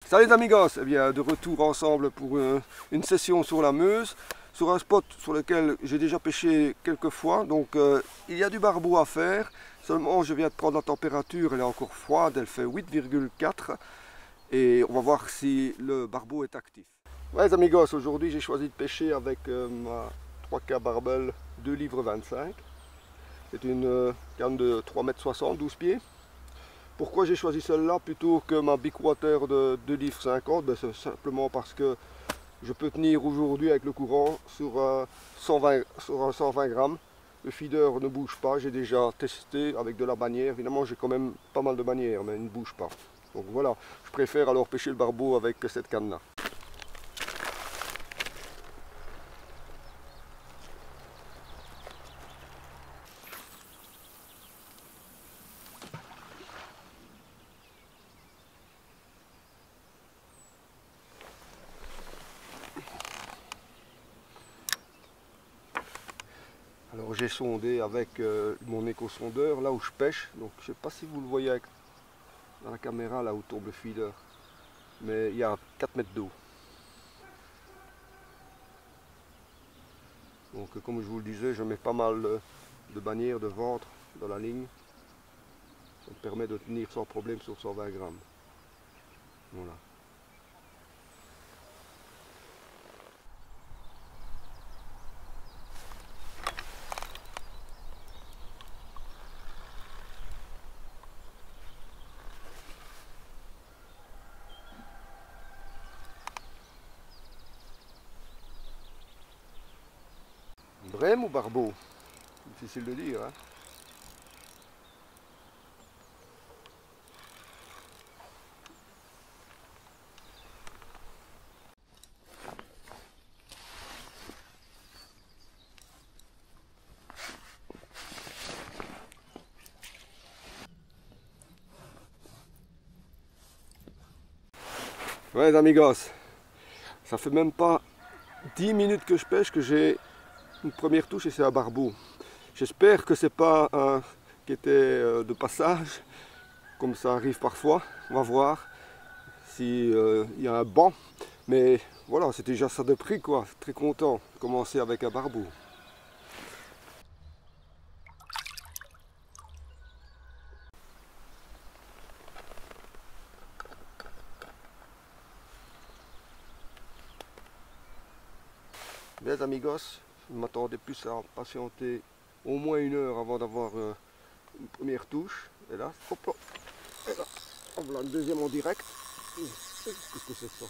Salut les amigos, eh bien, de retour ensemble pour une session sur la Meuse, sur un spot sur lequel j'ai déjà pêché quelques fois, donc il y a du barbeau à faire, seulement je viens de prendre la température, elle est encore froide, elle fait 8,4 et on va voir si le barbeau est actif. Ouais les amigos, aujourd'hui j'ai choisi de pêcher avec ma 3K Barbel 2 livres 25, c'est une canne de 3,60 m, 12 pieds. Pourquoi j'ai choisi celle-là plutôt que ma Big Water de 2 livres 50? Ben, c'est simplement parce que je peux tenir aujourd'hui avec le courant sur 120 grammes. Le feeder ne bouge pas, j'ai déjà testé avec de la bannière. Évidemment j'ai quand même pas mal de bannières mais il ne bouge pas. Donc voilà, je préfère alors pêcher le barbeau avec cette canne-là. Alors j'ai sondé avec mon éco-sondeur là où je pêche, donc je ne sais pas si vous le voyez dans la caméra là où tombe le feeder, mais il y a 4 mètres d'eau. Donc comme je vous le disais, je mets pas mal de bannières de ventre dans la ligne, ça me permet de tenir sans problème sur 120 grammes. Voilà. Brème ou barbeau? Difficile de dire. Hein. Ouais les amigos, ça fait même pas 10 minutes que je pêche que j'ai une première touche et c'est un barbeau. J'espère que c'est pas un qui était de passage, comme ça arrive parfois. On va voir s'il y a un banc. Mais voilà, c'est déjà ça de prix quoi. Très content de commencer avec un barbeau. Bien les amigos, je m'attendais plus à patienter au moins 1 heure avant d'avoir une première touche. Et là, hop là, et là, hop là, une deuxième en direct. Qu'est-ce que c'est ça?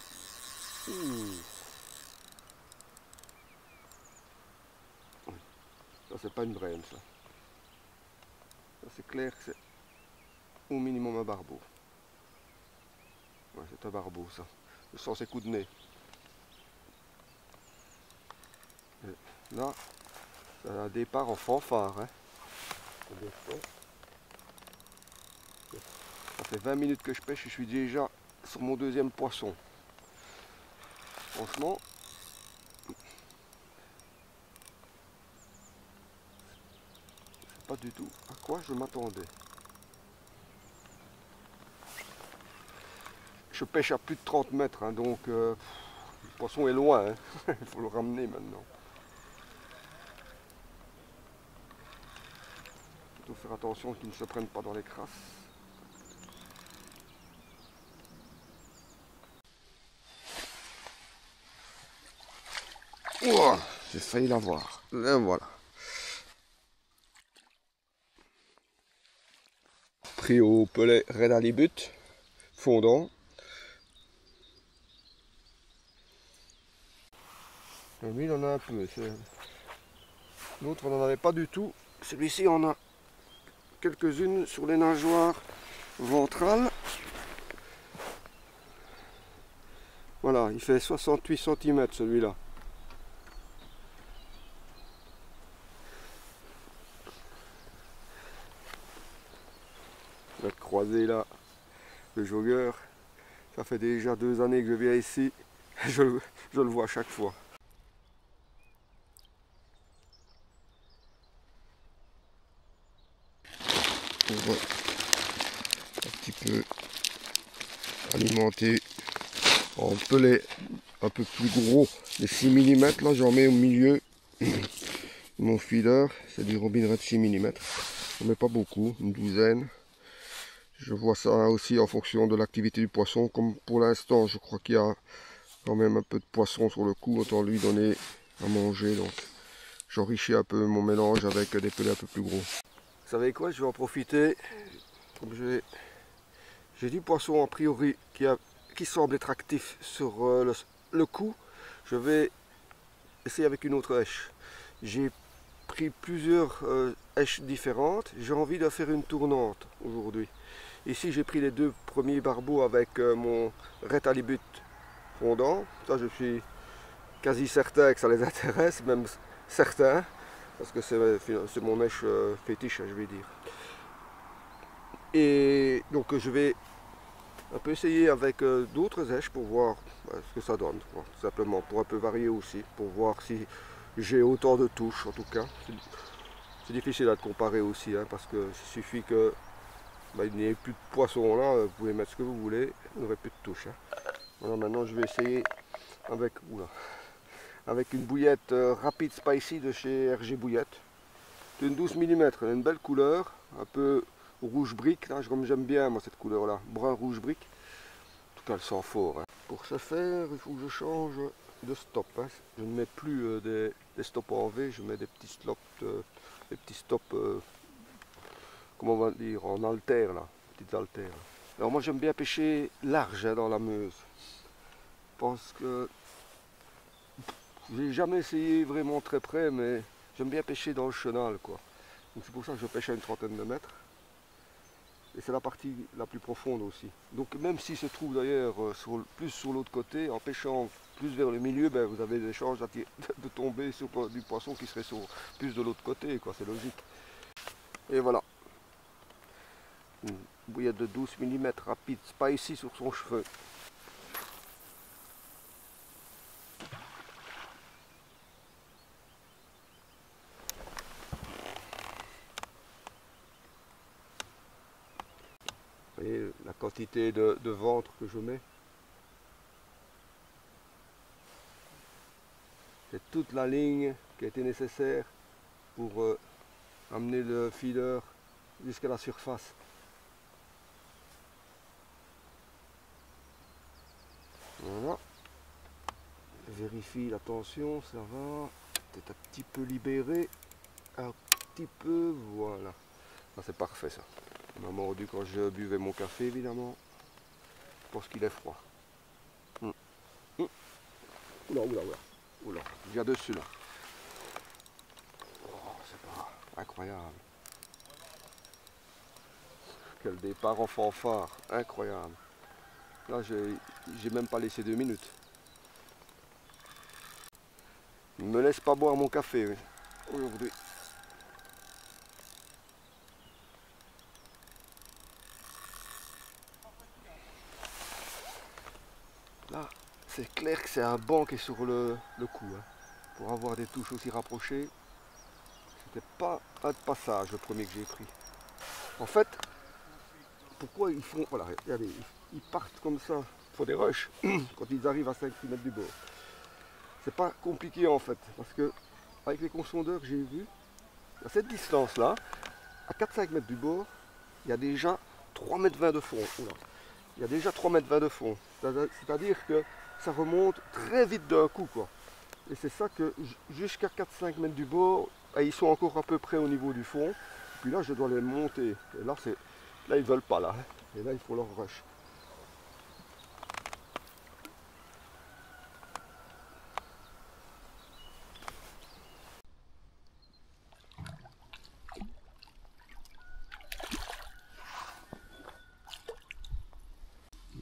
Ça c'est pas une brème ça. Ça c'est clair que c'est au minimum un barbeau. Ouais, c'est un barbeau ça. Je sens ses coups de nez. Et là, c'est un départ en fanfare. Hein. Ça fait 20 minutes que je pêche et je suis déjà sur mon deuxième poisson. Franchement, c'est pas du tout à quoi je m'attendais. Je pêche à plus de 30 mètres, hein, donc le poisson est loin. Hein. Il faut le ramener maintenant. Il faut faire attention qu'il ne se prenne pas dans les crasses. Oh, j'ai failli l'avoir. Et voilà. Pris au pelet Red Halibut, fondant. Et lui il en a un peu. L'autre on n'en avait pas du tout. Celui-ci on a quelques-unes sur les nageoires ventrales. Voilà, il fait 68 cm celui-là. Je vais croiser là le jogueur. Ça fait déjà 2 années que je viens ici. Je le vois à chaque fois. On va un petit peu alimenter On peut les un peu plus gros, les 6 mm, là j'en mets au milieu. Mon feeder, c'est du Robin Red 6 mm. On met pas beaucoup, une douzaine. Je vois ça aussi en fonction de l'activité du poisson. Comme pour l'instant, je crois qu'il y a quand même un peu de poisson sur le coup, autant lui donner à manger. Donc j'enrichis un peu mon mélange avec des pelets un peu plus gros. Vous savez quoi, je vais en profiter. Comme j'ai du poisson a priori qui semble être actif sur le coup, je vais essayer avec une autre hèche. J'ai pris plusieurs hèches différentes, j'ai envie de faire une tournante aujourd'hui. Ici j'ai pris les 2 premiers barbeaux avec mon Red Halibut fondant, ça je suis quasi certain que ça les intéresse, même certains, parce que c'est mon hèche fétiche, je vais dire. Et donc je vais un peu essayer avec d'autres hèches pour voir ce que ça donne, tout simplement, pour un peu varier aussi, pour voir si j'ai autant de touches en tout cas. C'est difficile à comparer aussi, hein, parce qu'il suffit que il n'y ait plus de poisson là, vous pouvez mettre ce que vous voulez, il n'y aurait plus de touches. Hein. Voilà, maintenant je vais essayer avec une bouillette Rapid Spicy de chez RG Bouillette. C'est une 12 mm, elle a une belle couleur, un peu rouge brique, là, comme j'aime bien moi cette couleur là, brun rouge brique. En tout cas elle sent fort. Hein. Pour ce faire, il faut que je change de stop. Hein. Je ne mets plus des stops en V, je mets des petits stops, comment on va dire, en haltère là, petites haltères. Alors moi j'aime bien pêcher large hein, dans la Meuse. Je pense que j'ai jamais essayé vraiment très près, mais j'aime bien pêcher dans le chenal quoi. Donc c'est pour ça que je pêche à une trentaine de mètres. Et c'est la partie la plus profonde aussi. Donc même s'il se trouve d'ailleurs plus sur l'autre côté, en pêchant plus vers le milieu, ben, vous avez des chances de tomber sur du poisson qui serait plus de l'autre côté, quoi, c'est logique. Et voilà. Une bouillette de 12 mm Rapid Spicy sur son cheveu. Vous voyez la quantité de ventre que je mets. C'est toute la ligne qui a été nécessaire pour amener le feeder jusqu'à la surface. Voilà. Vérifie la tension, ça va. Peut-être un petit peu libéré. Un petit peu, voilà. Ça c'est parfait ça. On m'a mordu quand je buvais mon café évidemment. Je pense qu'il est froid. Oula, oula, oula. Oula, il y a dessus là. Oh, c'est pas incroyable. Quel départ en fanfare, incroyable. Là, j'ai même pas laissé 2 minutes. Il ne me laisse pas boire mon café oui, aujourd'hui. Là, c'est clair que c'est un banc qui est sur le coup. Hein. Pour avoir des touches aussi rapprochées, c'était pas un passage le premier que j'ai pris. En fait, pourquoi ils font, voilà, regardez, ils partent comme ça, il faut des rushs quand ils arrivent à 5 km du bord. C'est pas compliqué en fait, parce que avec les confondeurs que j'ai vus, à cette distance là, à 4-5 mètres du bord, il y a déjà 3,20 m de fond. Oula. Il y a déjà 3,20 m de fond. C'est-à-dire que ça remonte très vite d'un coup quoi. Et c'est ça que jusqu'à 4-5 mètres du bord, ils sont encore à peu près au niveau du fond. Puis là je dois les monter. Et là ils veulent pas là. Et là il faut leur rush.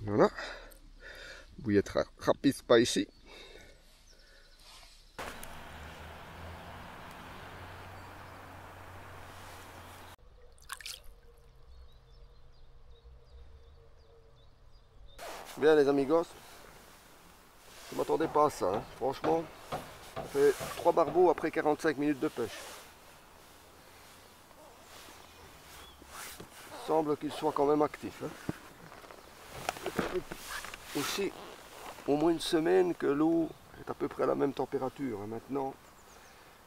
Voilà. Bouillette Rapid Spicy. Bien les amigos, je ne m'attendais pas à ça, hein. Franchement, ça fait 3 barbeaux après 45 minutes de pêche. Il semble qu'il soit quand même actif. Hein. Aussi, au moins une semaine que l'eau est à peu près à la même température. Maintenant,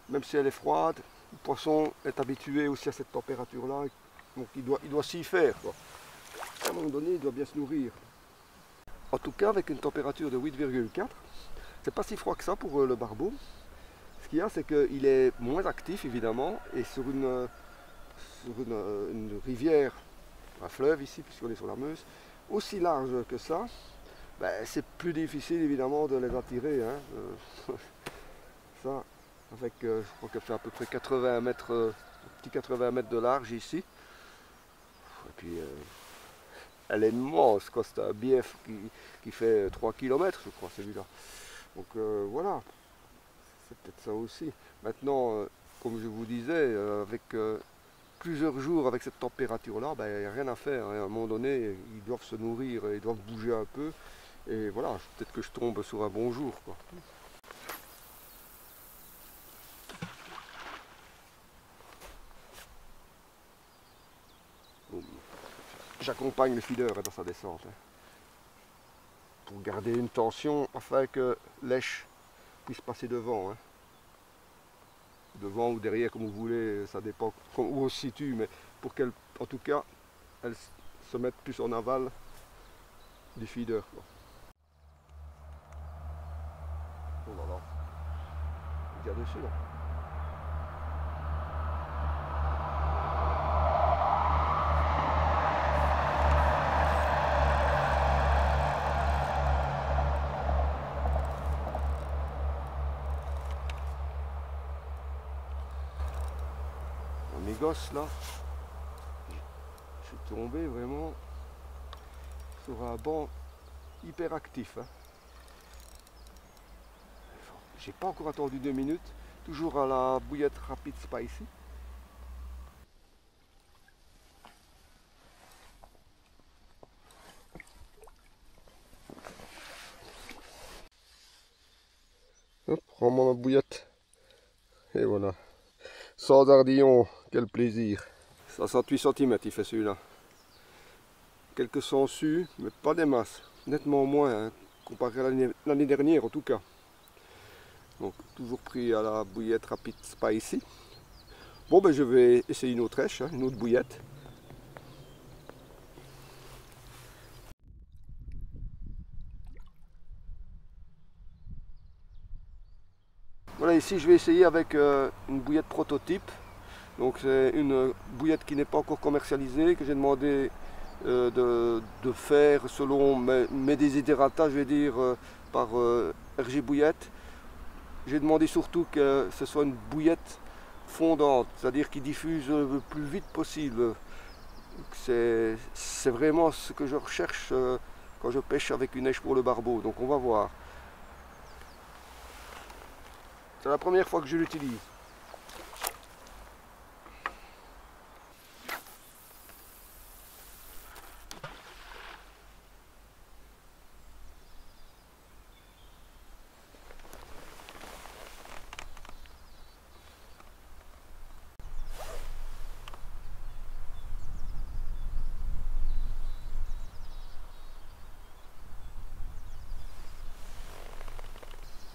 même si elle est froide, le poisson est habitué aussi à cette température-là, donc il doit s'y faire, quoi. À un moment donné, il doit bien se nourrir. En tout cas, avec une température de 8,4, c'est pas si froid que ça pour le barbeau. Ce qu'il y a, c'est qu'il est moins actif, évidemment, et sur une rivière, un fleuve ici, puisqu'on est sur la Meuse, aussi large que ça, ben, c'est plus difficile, évidemment, de les attirer. Hein. Ça, avec, je crois qu'elle fait à peu près 80 mètres, petit 80 mètres de large ici. Et puis, elle est immense, quoi. C'est un bief qui fait 3 km, je crois, celui-là. Donc voilà, c'est peut-être ça aussi. Maintenant, comme je vous disais, avec plusieurs jours avec cette température-là, ben, il n'y a rien à faire. Hein. À un moment donné, ils doivent se nourrir, ils doivent bouger un peu. Et voilà, peut-être que je tombe sur un bon jour, quoi. J'accompagne le feeder dans sa descente. Hein, pour garder une tension afin que l'èche puisse passer devant. Hein. Devant ou derrière, comme vous voulez, ça dépend où on se situe, mais pour qu'elle, en tout cas, elle se mette plus en aval du feeder, quoi. Oh là là, il y a dessus là. Mes gosses là, je suis tombé vraiment sur un banc hyper actif. Hein. J'ai pas encore attendu 2 minutes, toujours à la bouillette rapide spicy. Hop, prends ma bouillette. Et voilà. Sans ardillon, quel plaisir. 68 cm il fait celui-là. Quelques sangsues, mais pas des masses. Nettement moins, hein, comparé à l'année dernière en tout cas. Donc toujours pris à la bouillette rapide spicy. Bon ben je vais essayer une autre èche, hein, une autre bouillette. Voilà, ici je vais essayer avec une bouillette prototype. Donc c'est une bouillette qui n'est pas encore commercialisée, que j'ai demandé de faire selon mes desiderata, je vais dire, par RG Bouillette. J'ai demandé surtout que ce soit une bouillette fondante, c'est-à-dire qui diffuse le plus vite possible. C'est vraiment ce que je recherche quand je pêche avec une èche pour le barbeau, donc on va voir. C'est la première fois que je l'utilise.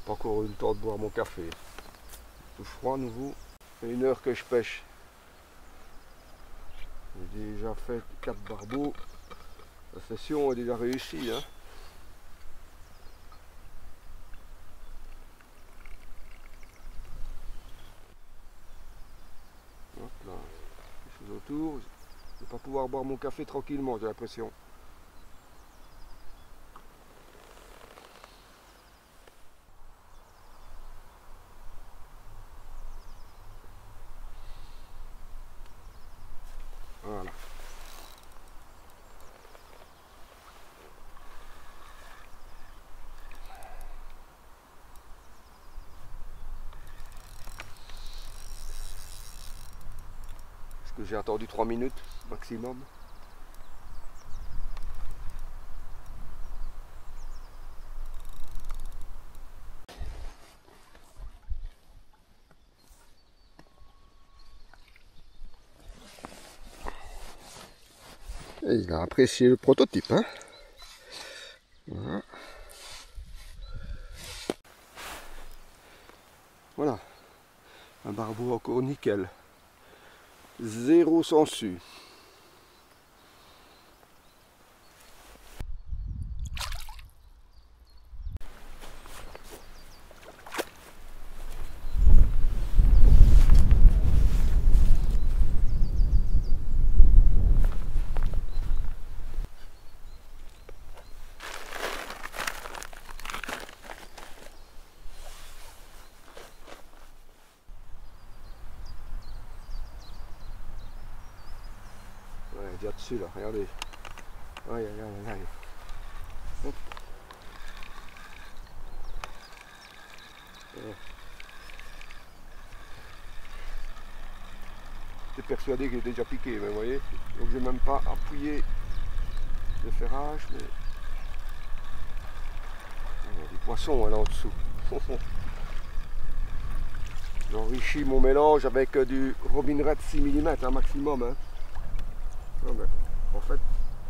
Pas encore eu le temps de boire mon café. Tout froid à nouveau. Ça fait 1 heure que je pêche. J'ai déjà fait 4 barbeaux. La session est déjà réussie. Hein. Hop là. Les choses autour. Je ne vais pas pouvoir boire mon café tranquillement, j'ai l'impression. Voilà. Est-ce que j'ai attendu 3 minutes maximum? Et il a apprécié le prototype. Hein, voilà. Voilà, un barbeau encore nickel. Zéro sangsue. Ouais, déjà dessus là, regardez. Aïe aïe aïe aïe. Hop. Ouais. J'étais persuadé qu'il était déjà piqué, mais vous voyez. Donc j'ai même pas appuyé le ferrage, mais il y a des poissons là en dessous. J'enrichis mon mélange avec du Robin Red 6 mm un maximum. Hein. Non, mais en fait,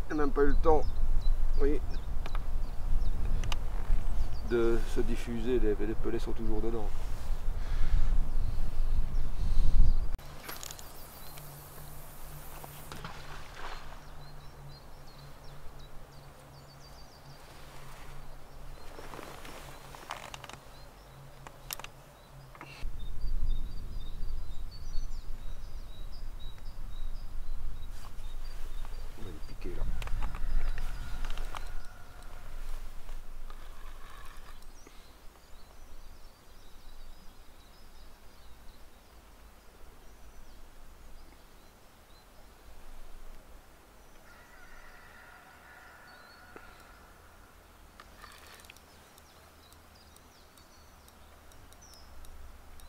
il n'a même pas eu le temps, vous voyez, de se diffuser, les pelets sont toujours dedans. On va les piquer là.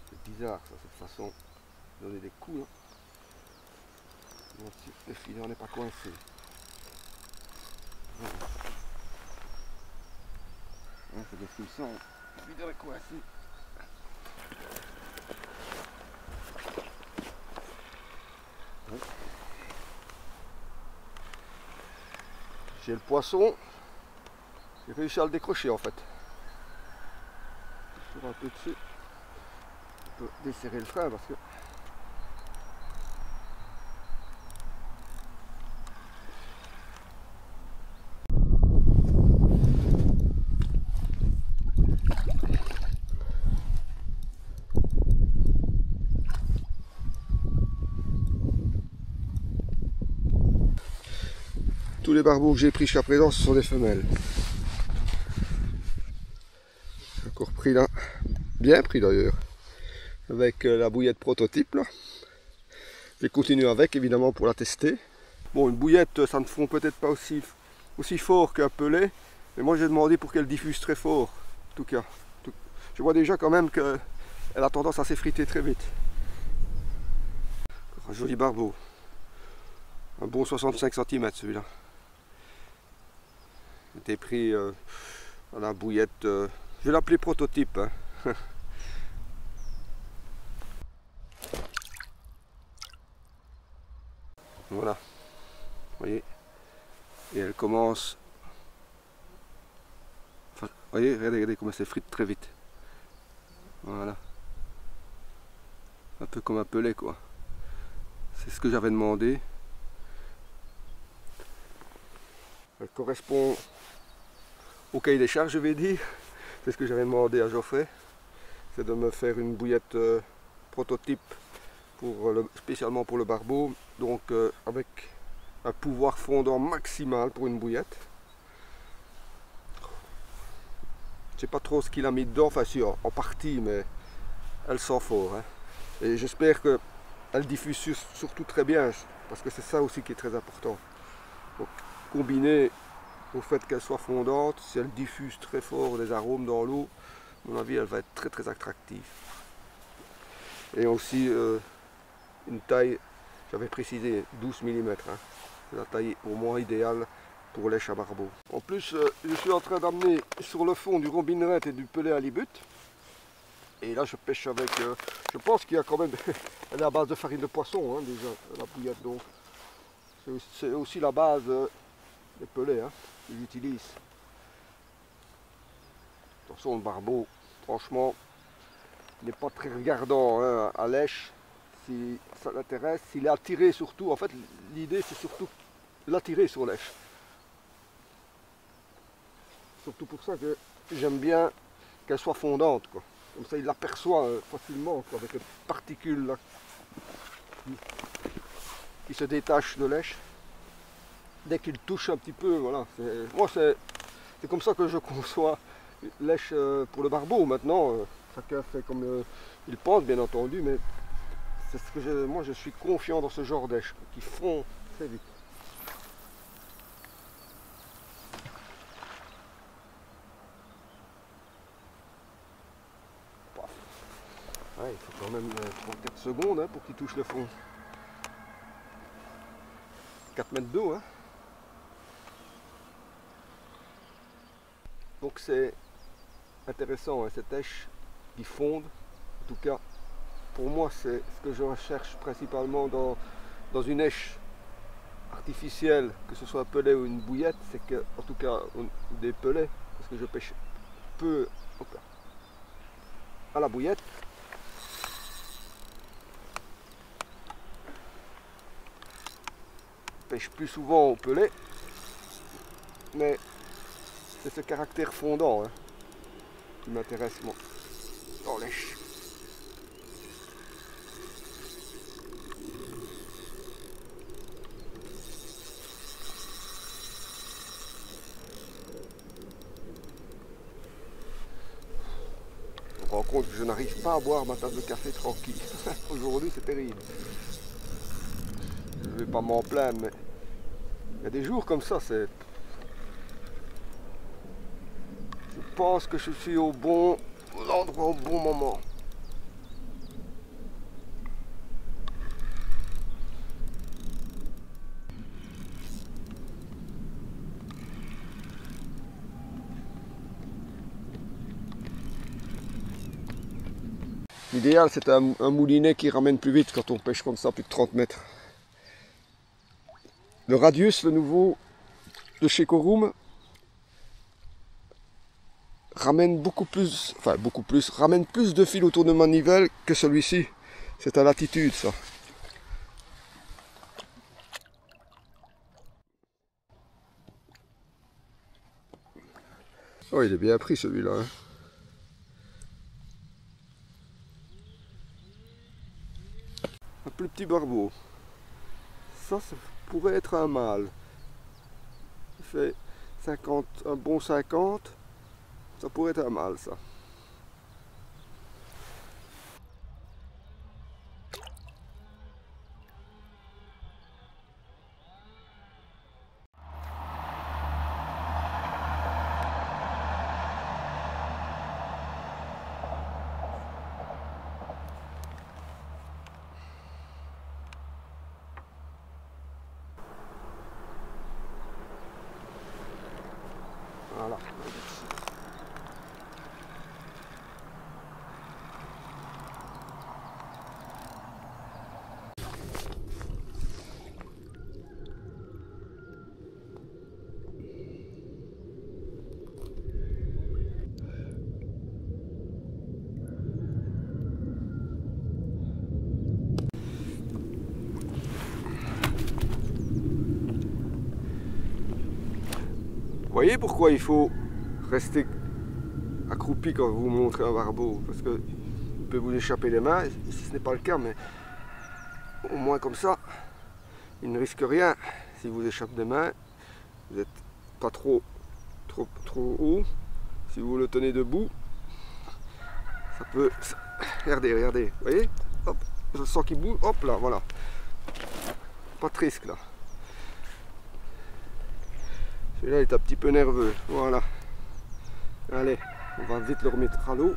C'est bizarre ça, cette façon de donner des coups. Hein. Bon, si le filet n'est pas coincé. Voilà. Hein, c'est des frissons. Le filet est coincé. Ouais. J'ai le poisson. J'ai réussi à le décrocher en fait. Je tire un peu dessus. Je peux desserrer le frein parce que tous les barbeaux que j'ai pris jusqu'à présent ce sont des femelles. J'ai encore pris là, bien pris d'ailleurs, avec la bouillette prototype là. Je vais continuer avec évidemment pour la tester. Bon, une bouillette ça ne fond peut-être pas aussi fort qu'un pelet, mais moi j'ai demandé pour qu'elle diffuse très fort. En tout cas, je vois déjà quand même qu'elle a tendance à s'effriter très vite. Un joli barbeau. Un bon 65 cm celui-là. Il était pris à la bouillette, je vais l'appeler prototype. Hein. Voilà, vous voyez, et elle commence, enfin, vous voyez, regardez comment elle s'effrite très vite. Voilà, un peu comme un pelet quoi. C'est ce que j'avais demandé. Elle correspond au cahier des charges, je vais dire. C'est ce que j'avais demandé à Geoffrey. C'est de me faire une bouillette prototype spécialement pour le barbeau. Donc avec un pouvoir fondant maximal pour une bouillette. Je sais pas trop ce qu'il a mis dedans, enfin si en partie, mais elle sent fort. Hein. Et j'espère qu'elle diffuse surtout très bien, parce que c'est ça aussi qui est très important. Donc combiné au fait qu'elle soit fondante, si elle diffuse très fort des arômes dans l'eau, à mon avis elle va être très très attractive. Et aussi une taille, j'avais précisé 12 mm, hein. C'est la taille pour moi idéale pour lèche à barbeau. En plus je suis en train d'amener sur le fond du Robin Red et du pelet halibut. Et là je pêche avec, je pense qu'il y a quand même, elle est à base de farine de poisson hein, déjà, la bouillette, donc c'est aussi la base des pelets hein, que j'utilise. De toute façon le barbeau, franchement, n'est pas très regardant hein, à lèche, si ça l'intéresse. S'il est attiré surtout, en fait l'idée c'est surtout l'attirer sur lèche. Surtout pour ça que j'aime bien qu'elle soit fondante, quoi. Comme ça il l'aperçoit facilement, quoi, avec les particules là, qui se détachent de lèche. Dès qu'il touche un petit peu, voilà. Moi c'est comme ça que je conçois lèche pour le barbeau. Maintenant, chacun fait comme il pense, bien entendu, mais c'est ce que moi je suis confiant dans ce genre d'èche qui fond très vite. Ouais, il faut quand même 3-4 secondes hein, pour qu'il touche le fond. 4 mètres d'eau. Hein. Donc c'est intéressant, hein, cette èche qui fonde. En tout cas, pour moi, c'est ce que je recherche principalement dans une èche artificielle, que ce soit un pelet ou une bouillette, c'est que, en tout cas, des pelets, parce que je pêche peu à la bouillette. Je pêche plus souvent au pelet, mais c'est ce caractère fondant hein, qui m'intéresse moi dans lèche. Je me rends compte que je n'arrive pas à boire ma tasse de café tranquille. Aujourd'hui c'est terrible. Je ne vais pas m'en plaindre, mais il y a des jours comme ça, c'est... Je pense que je suis au bon endroit, au bon moment. L'idéal c'est un moulinet qui ramène plus vite quand on pêche comme ça, plus de 30 mètres. Le Radius, le nouveau de chez Corum, ramène ramène plus de fil autour de manivelle que celui-ci. C'est à latitude ça. Oh, il est bien pris celui-là. Hein. Un plus petit barbeau. Ça pourrait être un mâle. Il fait 50, un bon 50. Ça pourrait être un mâle ça. Voilà. Vous voyez pourquoi il faut rester accroupi quand vous montrez un barbeau, parce que il peut vous échapper les mains. Ici ce n'est pas le cas, mais au moins comme ça il ne risque rien. Si vous échappe des mains, vous n'êtes pas trop haut. Si vous le tenez debout, ça peut... Regardez, vous voyez, hop, je sens qu'il bouge, hop là, voilà, pas de risque là. Celui-là est un petit peu nerveux, voilà. Allez, on va vite le remettre à l'eau.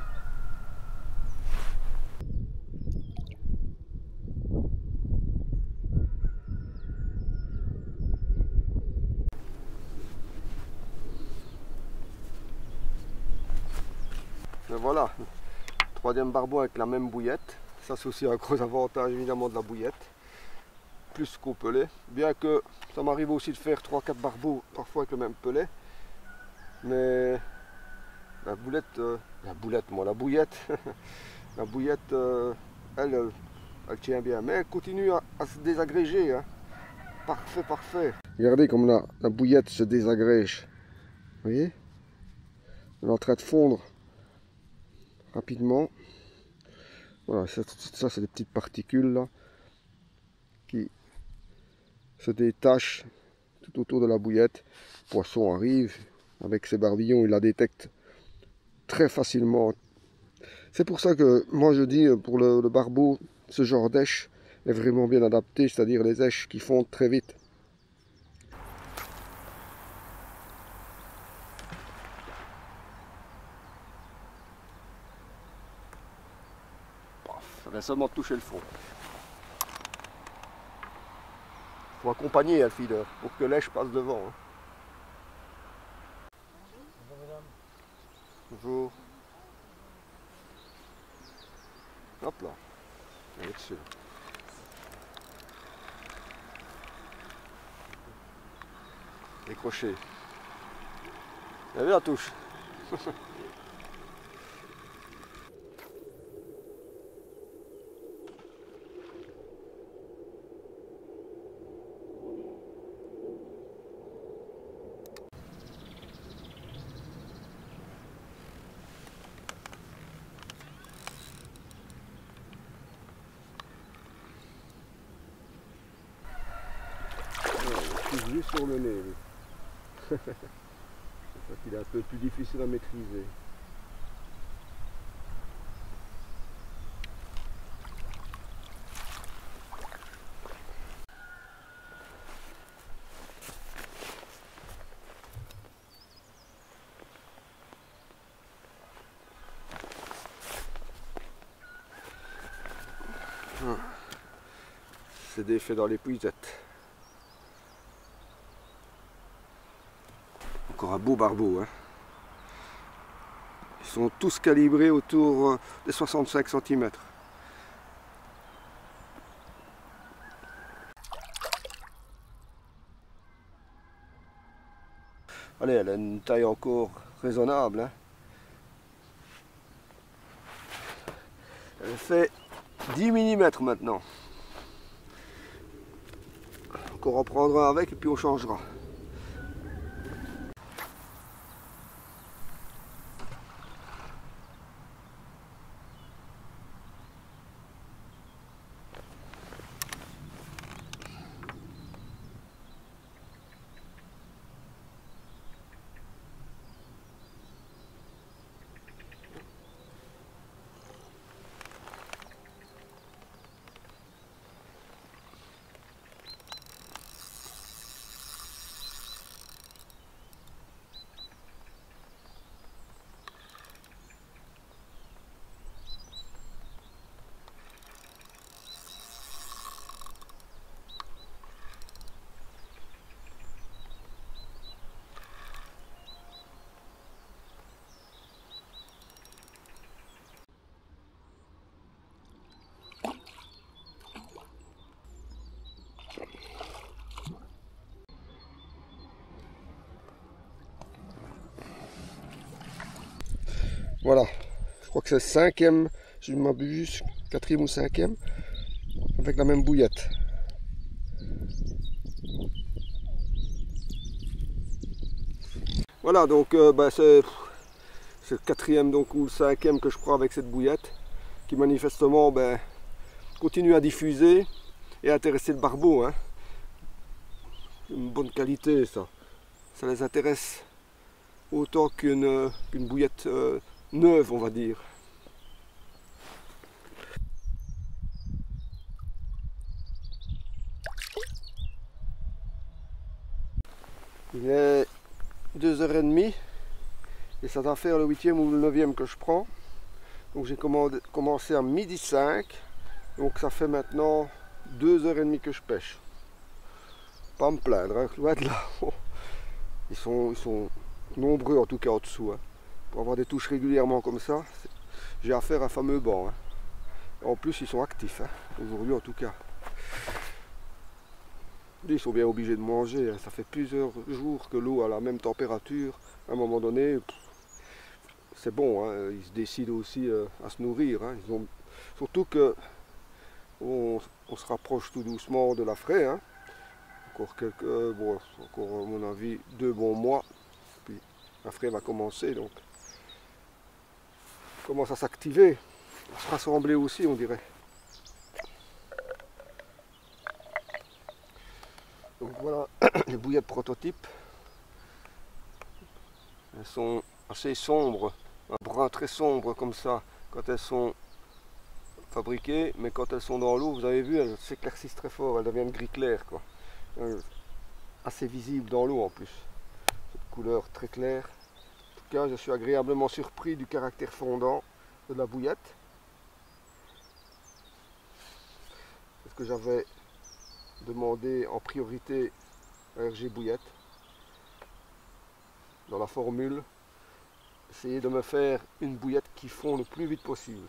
Et voilà, troisième barbeau avec la même bouillette. Ça c'est aussi un gros avantage évidemment de la bouillette. Plus qu'au pelet. Bien que ça m'arrive aussi de faire 3-4 barbeaux parfois avec le même pelet. Mais la bouillette, La bouillette, elle tient bien, mais elle continue à se désagréger. Hein. Parfait, parfait. Regardez comme la bouillette se désagrège. Vous voyez? Elle est en train de fondre rapidement. Voilà, ça c'est des petites particules là qui se détachent tout autour de la bouillette. Le poisson arrive avec ses barbillons, il la détecte très facilement. C'est pour ça que moi je dis pour le barbeau, ce genre d'èche est vraiment bien adapté, c'est-à-dire les èches qui fondent très vite. Ça vient seulement de toucher le fond. Il faut accompagner un feeder pour que l'èche passe devant. Hein. Bonjour. Hop là. On est dessus. Décroché. Vous avez la touche. Juste sur le nez. Oui. C'est ça qu'il est un peu plus difficile à maîtriser. C'est des faits dans les puisettes. Encore un beau barbeau. Hein. Ils sont tous calibrés autour des 65 cm. Allez, elle a une taille encore raisonnable. Hein. Elle fait 10 mm maintenant. Encore en prendra avec et puis on changera. Voilà, je crois que c'est le cinquième, je m'abuse, quatrième ou cinquième, avec la même bouillette. Voilà, donc c'est le quatrième donc, ou le cinquième que je prends avec cette bouillette, qui manifestement continue à diffuser et à intéresser le barbeau. Hein. Une bonne qualité ça. Ça les intéresse autant qu'une bouillette neuve, on va dire. Il est 2h30 et ça va faire le 8e ou le 9e que je prends. Donc j'ai commencé à 12h05, donc ça fait maintenant 2h30 que je pêche. Pas me plaindre, hein, loin de là. Ils sont nombreux en tout cas en dessous. Hein. Pour avoir des touches régulièrement comme ça, j'ai affaire à un fameux banc. Hein. En plus ils sont actifs, hein, aujourd'hui en tout cas. Ils sont bien obligés de manger, hein. Ça fait plusieurs jours que l'eau a la même température. À un moment donné, c'est bon, hein, ils se décident aussi à se nourrir. Hein. Surtout que on se rapproche tout doucement de la fraie. Hein. Encore bon, encore à mon avis 2 bons mois, puis la fraie va commencer, donc commence à s'activer, à se rassembler aussi, on dirait. Donc voilà les bouillettes prototypes. Elles sont assez sombres, un brun très sombre comme ça quand elles sont fabriquées, mais quand elles sont dans l'eau, vous avez vu, elles s'éclaircissent très fort, elles deviennent gris clair, quoi. Assez visible dans l'eau en plus. Cette couleur très claire. En tout cas, je suis agréablement surpris du caractère fondant de la bouillette. Parce que j'avais demandé en priorité à RG Bouillette dans la formule, essayer de me faire une bouillette qui fond le plus vite possible.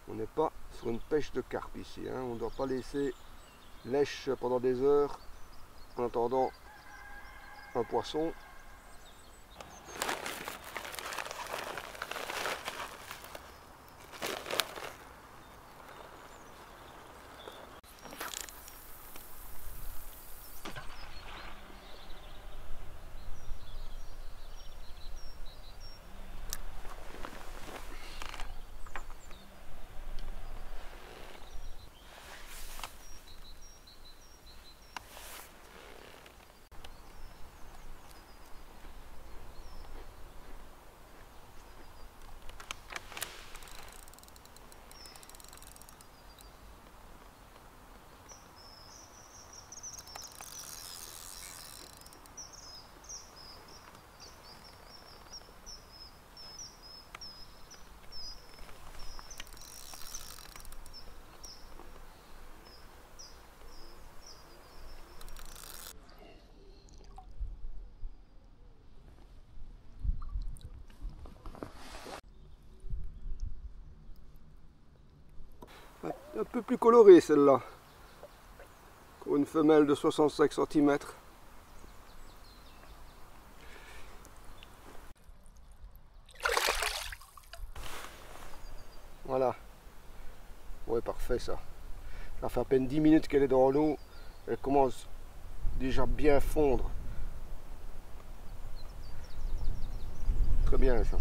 On n'est pas sur une pêche de carpe ici, hein. On ne doit pas laisser lèche pendant des heures en attendant un poisson. Un peu plus colorée celle-là. Pour une femelle de 65 cm. Voilà. Ouais, parfait ça. Ça fait à peine 10 minutes qu'elle est dans l'eau. Elle commence déjà bien à fondre. Très bien ça.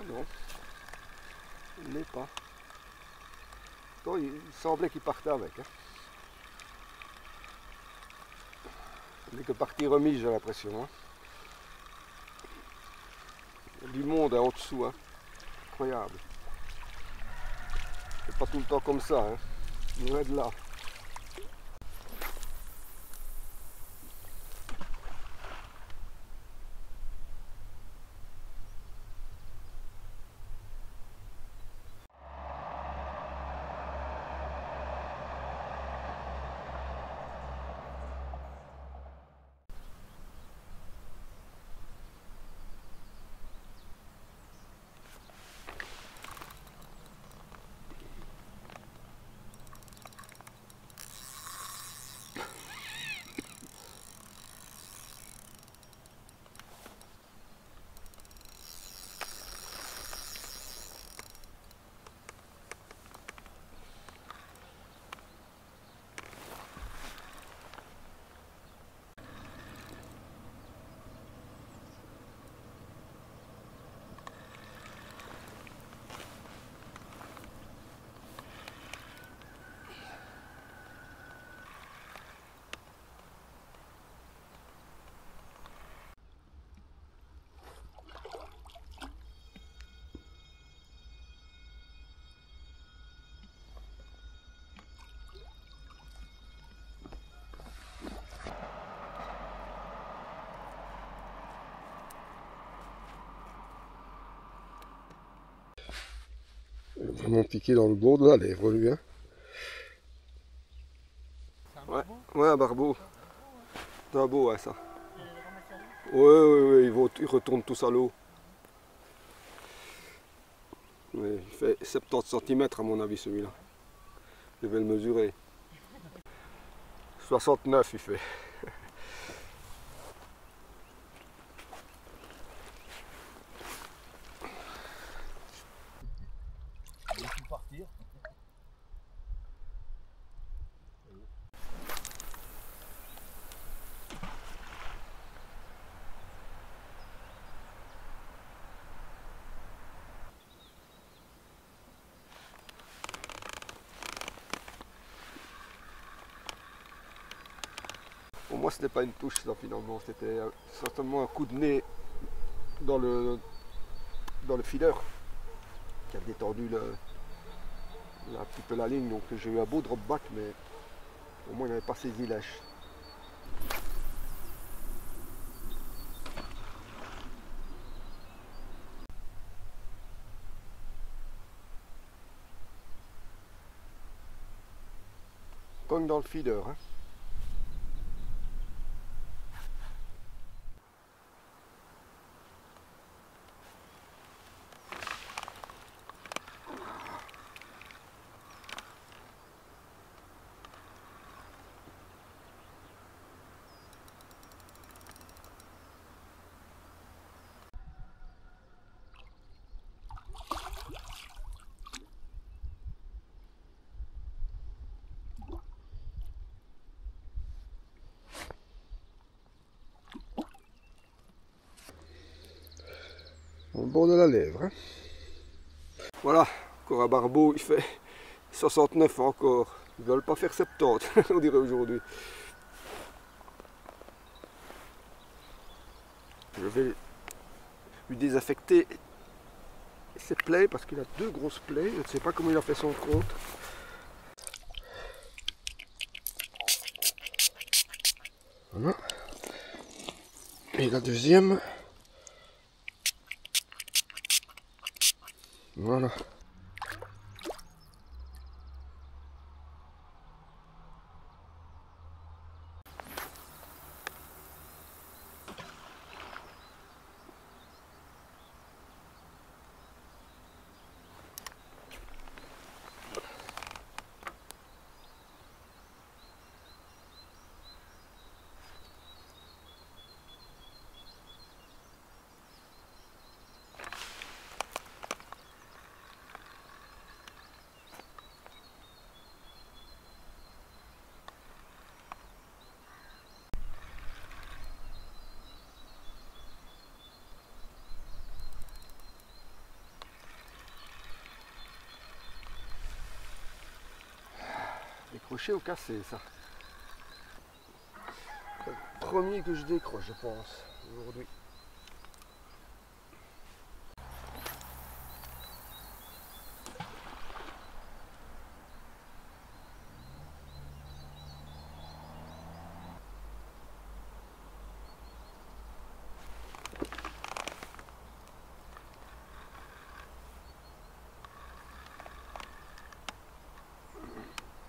Non, il n'est pas. Bon, il semblait qu'il partait avec. Hein. Il n'est que parti remise, j'ai l'impression. Hein. Il y a du monde hein, en dessous. Hein. Incroyable. C'est pas tout le temps comme ça. Hein. Loin de là. Vraiment piqué dans le bord de la lèvre lui. Hein. Ouais, un barbeau. C'est un beau, ouais, ça. Ouais, ils retournent tous à l'eau. Ouais, il fait 70 cm à mon avis celui-là. Je vais le mesurer. 69 il fait. Partir. Pour moi c'était pas une touche ça finalement, c'était certainement un coup de nez dans le feeder qui a détendu un petit peu la ligne, donc j'ai eu un beau drop back mais au moins il n'avait pas saisi lèche. Cogne dans le feeder. Hein. Au bord de la lèvre. Hein. Voilà, encore un barbeau, il fait 69 encore. Ils ne veulent pas faire 70, on dirait aujourd'hui. Je vais lui désaffecter ses plaies parce qu'il a deux grosses plaies. Je ne sais pas comment il a fait son compte. Voilà. Et la deuxième. Voilà. Décroché ou cassé ça. C'est le premier que je décroche je pense aujourd'hui.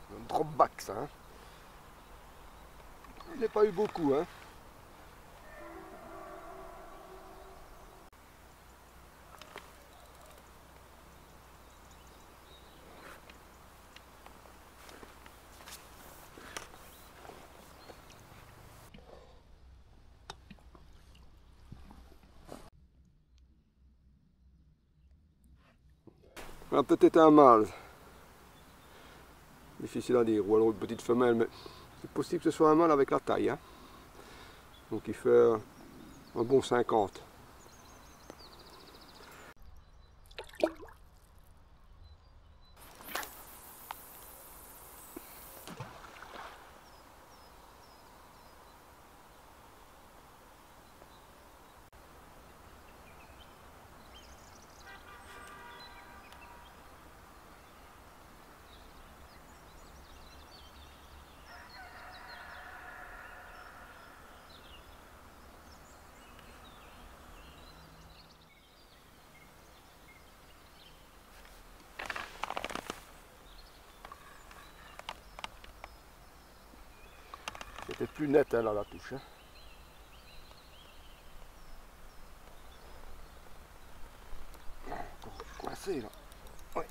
Un drop back ça. Hein. Il n'a pas eu beaucoup hein. Ça a peut-être un mâle. Difficile à dire, ou alors une petite femelle, mais c'est possible que ce soit un mâle avec la taille. Hein. Donc il fait un bon 50. C'était plus net hein, là la touche. Hein. Encore coincé là. Ouais.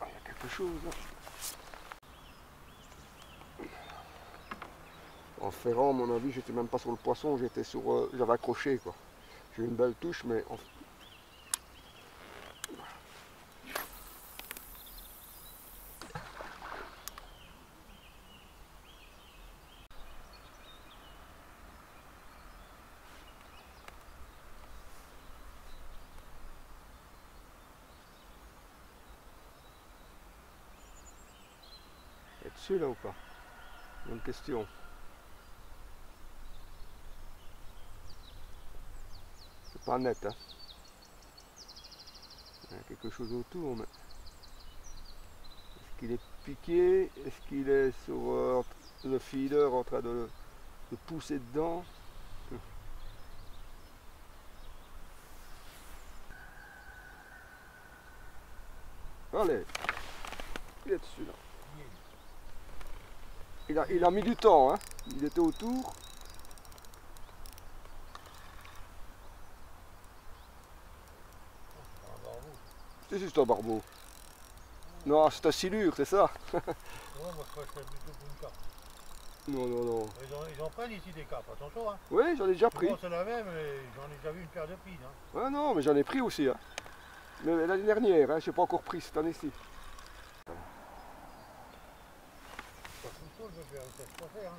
Ah, il y a quelque chose là. En ferrant, à mon avis, j'étais même pas sur le poisson, j'étais sur. J'avais accroché quoi. J'ai eu une belle touche, mais. Est dessus là ou pas? Bonne question. C'est pas net, hein. Il y a quelque chose autour, mais. Est-ce qu'il est piqué? Est-ce qu'il est sur le feeder en train de pousser dedans? Allez, il est dessus là. Il a mis du temps, hein. Il était autour. C'est juste un barbeau. Non, c'est un silure, c'est ça. Ouais, moi je crois que c'est plutôt pour une carpe. Non, non, non. Ils en prennent ici des carpes, attention. Hein. Oui, j'en ai déjà pris. Souvent c'est la même, mais j'en ai déjà vu une paire de piles. Hein. Ouais, non, mais j'en ai pris aussi. Hein. Mais l'année dernière, hein, je n'ai pas encore pris cette année-ci. Pas tout seul, je vais faire quoi faire. Hein.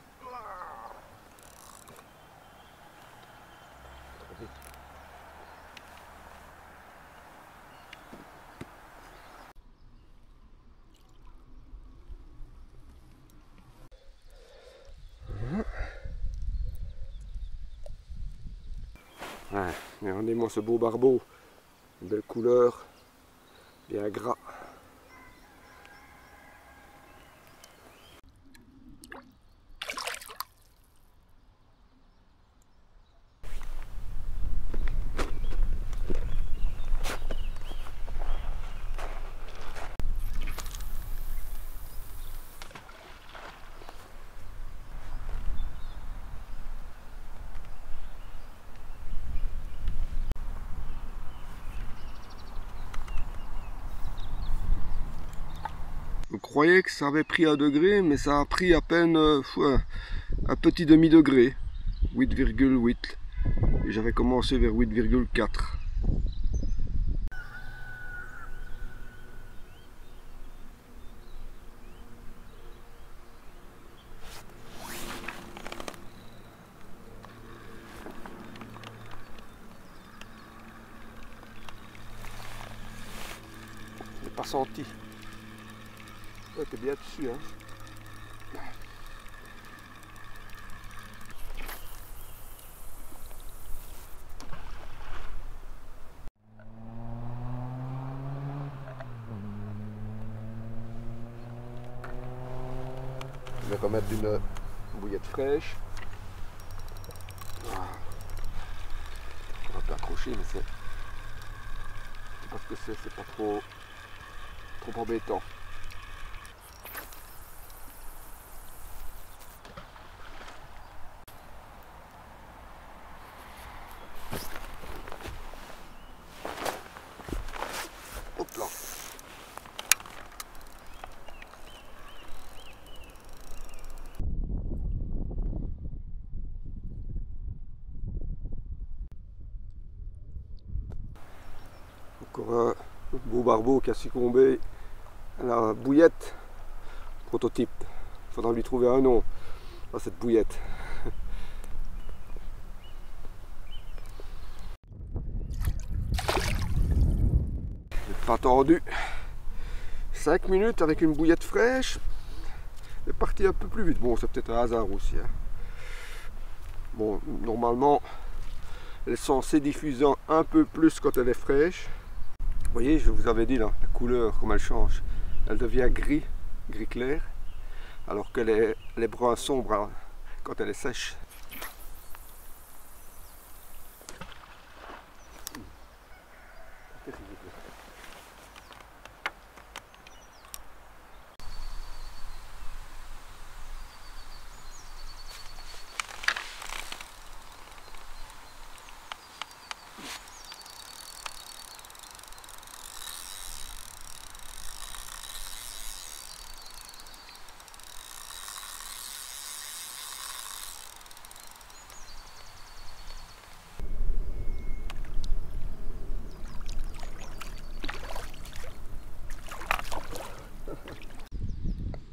Ouais, regardez-moi ce beau barbeau. Une belle couleur, bien gras. Je croyais que ça avait pris 1 degré, mais ça a pris à peine un petit demi-degré, 8,8. Et j'avais commencé vers 8,4. Je l'ai pas senti. Ouais, t'es bien dessus, hein. Je vais remettre une bouillette fraîche. On va pas accrocher, mais c'est parce que c'est pas trop embêtant. Hop là. Encore un beau barbeau qui a succombé à la bouillette prototype. Il faudra lui trouver un nom à cette bouillette. J'ai pas attendu 5 minutes avec une bouillette fraîche. Elle est partie un peu plus vite. Bon, c'est peut-être un hasard aussi. Hein. Bon, normalement, elle est censée diffuser un peu plus quand elle est fraîche. Vous voyez, je vous avais dit là, la couleur, comme elle change. Elle devient gris, gris clair, alors qu'elle est brun sombre hein, quand elle est sèche.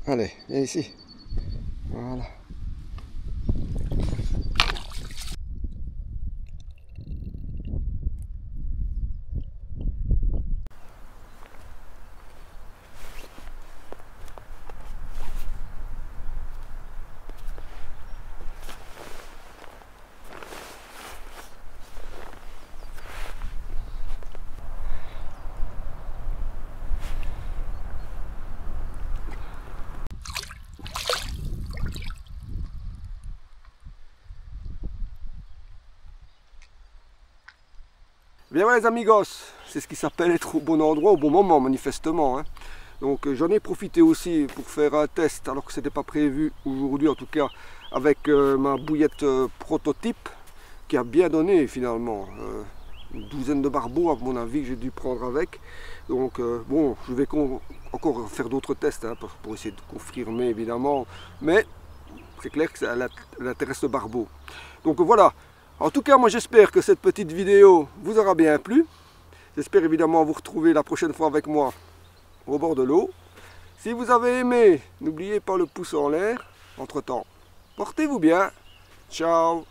Allez, viens ici. Voilà. Bien voilà les amigos, c'est ce qui s'appelle être au bon endroit au bon moment manifestement. Hein. Donc j'en ai profité aussi pour faire un test alors que ce n'était pas prévu aujourd'hui en tout cas avec ma bouillette prototype qui a bien donné finalement. Une douzaine de barbeaux à mon avis que j'ai dû prendre avec. Donc bon, je vais encore faire d'autres tests hein, pour essayer de confirmer évidemment. Mais c'est clair que ça l'intéresse le barbeau. Donc voilà. En tout cas, moi j'espère que cette petite vidéo vous aura bien plu. J'espère évidemment vous retrouver la prochaine fois avec moi au bord de l'eau. Si vous avez aimé, n'oubliez pas le pouce en l'air. Entre-temps, portez-vous bien. Ciao.